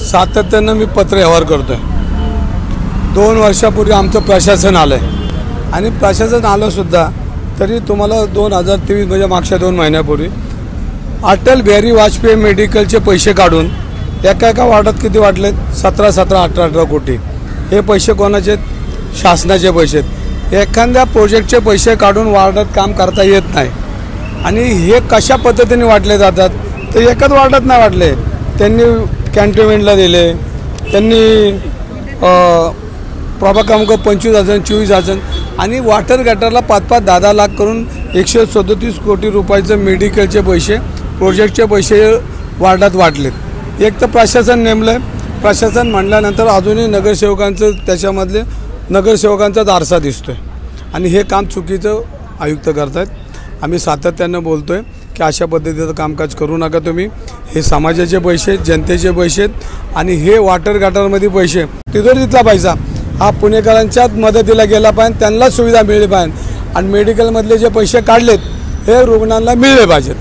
सातत्यानं मी पत्र व्यवहार करतोय। 2 वर्षापूर्वी आमचं प्रशासन आलंय आणि प्रशासन आलं सुद्धा तरी तुम्हाला 2023 म्हणजे मागच्या 2 महिन्यापूर्वी अटल बिहारी वाजपेयी मेडिकलचे पैसे काढून एका वार्डात किती वाटलेत 17-18 कोटी। हे पैसे कोणाचे? शासनाचे पैसे। एखाद्या प्रोजेक्टचे पैसे काढून वार्डात काम करता येत नाही आणि हे कशा पद्धतीने वाटले जातात? तर एकाच वार्डात नाही वाटले, त्यांनी कॅन्टोन्मेंटला दिले, त्यांनी प्रभाग क्रमांक 25,000 24,000 आणि वॉटर गटरला 5-10 लाख करून 137 कोटी रुपयाचे मेडिकलचे पैसे प्रोजेक्टचे पैसे वार्डात वाटलेत। एक तर प्रशासन नेमलं, प्रशासन म्हणल्यानंतर अजूनही नगरसेवकांचं त्याच्यामधले नगरसेवकांचाच आरसा दिसतोय आणि हे काम चुकीचं आयुक्त करतायत। आम्ही सातत्यानं बोलतोय की अशा पद्धतीचं कामकाज करू नका तुम्ही। हे समाजाचे पैसे, जनतेचे पैसे आणि हे वॉटर गटरमध्ये पैसे तिथला पैसा हा पुणेकरांच्याच मदतीला गेला पाहिजे, त्यांना सुविधा मिळली पाहिजे आणि मेडिकलमधले जे पैसे काढलेत हे रुग्णांना मिळले पाहिजेत।